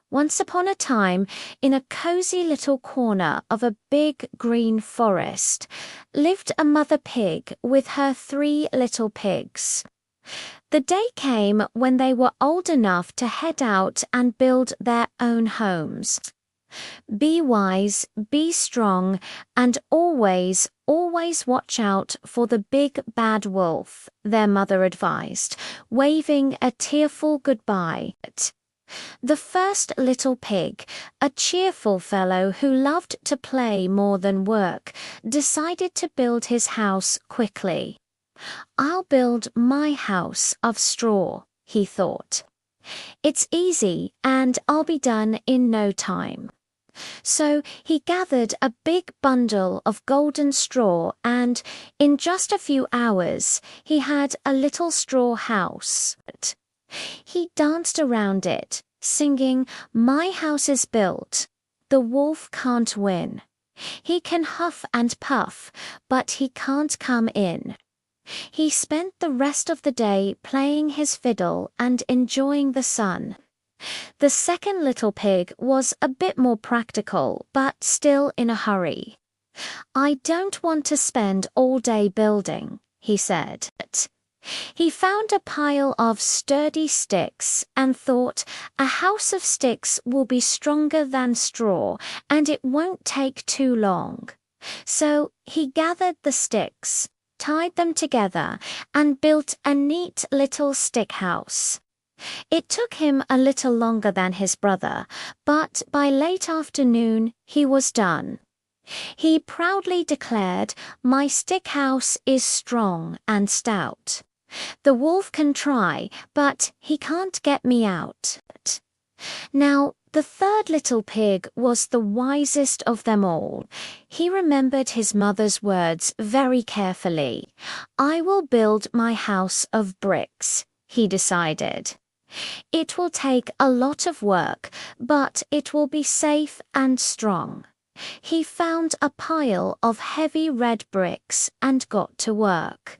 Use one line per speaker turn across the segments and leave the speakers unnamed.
Once upon a time, in a cozy little corner of a big green forest, lived a mother pig with her 3 little pigs. The day came when they were old enough to head out and build their own homes. Be wise, be strong, and always, always watch out for the big bad wolf, their mother advised, waving a tearful goodbye. The first little pig, a cheerful fellow who loved to play more than work, decided to build his house quickly. "I'll build my house of straw," he thought. "It's easy and I'll be done in no time." So he gathered a big bundle of golden straw and, in just a few hours, he had a little straw house. He danced around it, singing, "My house is built. The wolf can't win. He can huff and puff, but he can't come in." He spent the rest of the day playing his fiddle and enjoying the sun. The second little pig was a bit more practical, but still in a hurry. "I don't want to spend all day building," he said. He found a pile of sturdy sticks and thought, "A house of sticks will be stronger than straw, and it won't take too long." So he gathered the sticks, tied them together, and built a neat little stick house. It took him a little longer than his brother, but by late afternoon he was done. He proudly declared, "My stick house is strong and stout. The wolf can try, but he can't get me out." Now, the third little pig was the wisest of them all. He remembered his mother's words very carefully. "I will build my house of bricks," he decided. "It will take a lot of work, but it will be safe and strong." He found a pile of heavy red bricks and got to work.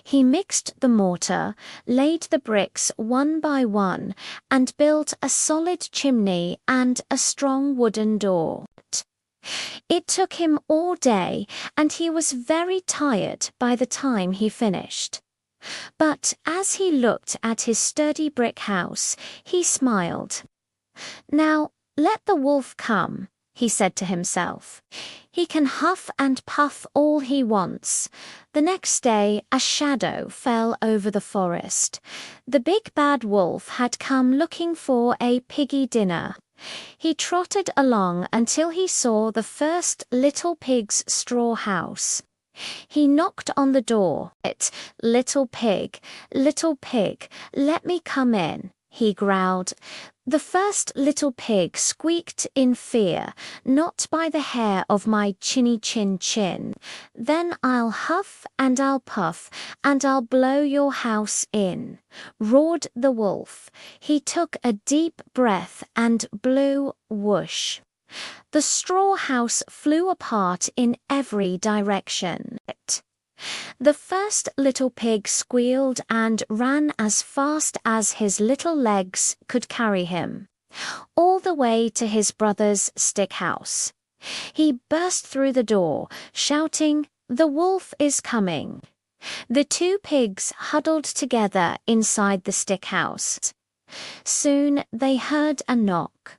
He mixed the mortar, laid the bricks one by one, and built a solid chimney and a strong wooden door. It took him all day, and he was very tired by the time he finished. But as he looked at his sturdy brick house, he smiled. "Now, let the wolf come," he said to himself. "He can huff and puff all he wants." The next day, a shadow fell over the forest. The big bad wolf had come looking for a piggy dinner. He trotted along until he saw the first little pig's straw house. He knocked on the door. Little pig, let me come in," he growled. The first little pig squeaked in fear. "Not by the hair of my chinny chin chin. Then I'll huff and I'll puff and I'll blow your house in," roared the wolf. He took a deep breath and blew whoosh. The straw house flew apart in every direction. The first little pig squealed and ran as fast as his little legs could carry him, all the way to his brother's stick house. He burst through the door, shouting, "The wolf is coming." The 2 pigs huddled together inside the stick house. Soon they heard a knock.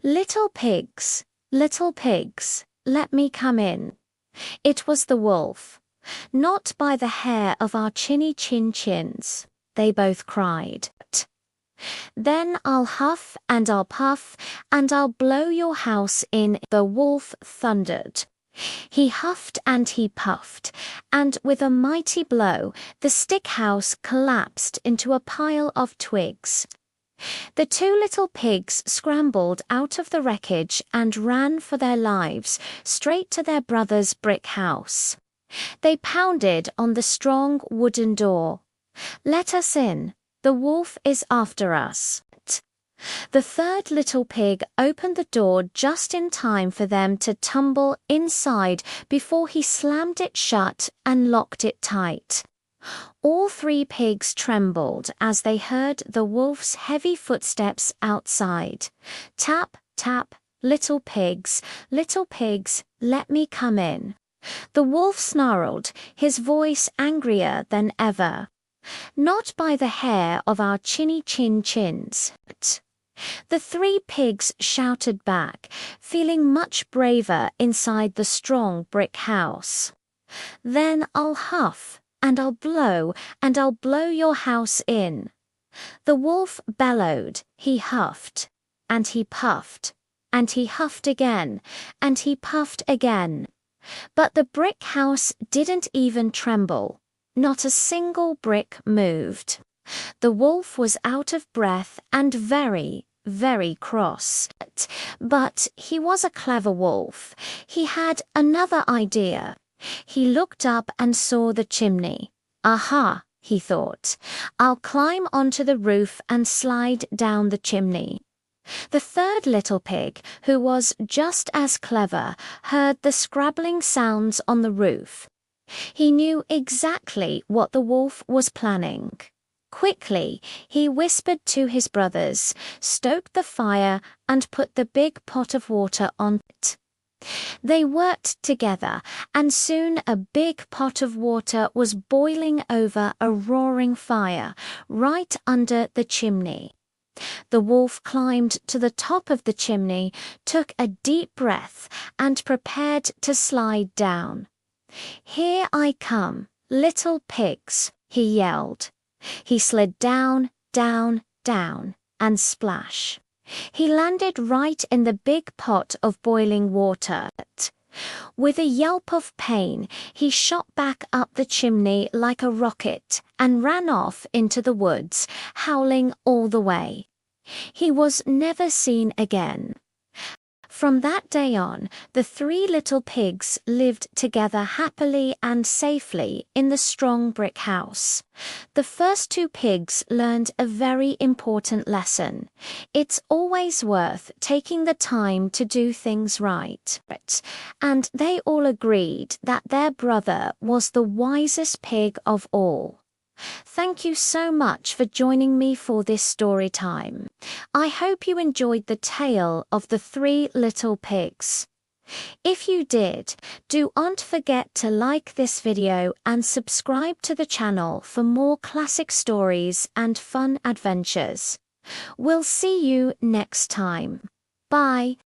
Little pigs, let me come in." It was the wolf. "Not by the hair of our chinny chin chins," they both cried. "Then I'll huff and I'll puff and I'll blow your house in," the wolf thundered. He huffed and he puffed, and with a mighty blow, the stick house collapsed into a pile of twigs. The 2 little pigs scrambled out of the wreckage and ran for their lives straight to their brother's brick house. They pounded on the strong wooden door. "Let us in. The wolf is after us." The third little pig opened the door just in time for them to tumble inside before he slammed it shut and locked it tight. All three pigs trembled as they heard the wolf's heavy footsteps outside. Tap, tap, little pigs, let me come in. The wolf snarled, his voice angrier than ever. Not by the hair of our chinny chins. The three pigs shouted back, feeling much braver inside the strong brick house. Then I'll huff, and I'll blow your house in. The wolf bellowed, he huffed, and he puffed, and he huffed again, and he puffed again. But the brick house didn't even tremble. Not a single brick moved. The wolf was out of breath and very, very cross. But he was a clever wolf. He had another idea. He looked up and saw the chimney. Aha, he thought. I'll climb onto the roof and slide down the chimney. The third little pig, who was just as clever, heard the scrabbling sounds on the roof. He knew exactly what the wolf was planning. Quickly, he whispered to his brothers, stoked the fire, and put the big pot of water on it. They worked together, and soon a big pot of water was boiling over a roaring fire, right under the chimney. The wolf climbed to the top of the chimney, took a deep breath, and prepared to slide down. Here I come, little pigs, he yelled. He slid down, down, down, and splash. He landed right in the big pot of boiling water. With a yelp of pain, he shot back up the chimney like a rocket and ran off into the woods, howling all the way. He was never seen again. From that day on, the three little pigs lived together happily and safely in the strong brick house. The first two pigs learned a very important lesson. It's always worth taking the time to do things right. And they all agreed that their brother was the wisest pig of all. Thank you so much for joining me for this story time. I hope you enjoyed the tale of the three little pigs. If you did, don't forget to like this video and subscribe to the channel for more classic stories and fun adventures. We'll see you next time. Bye.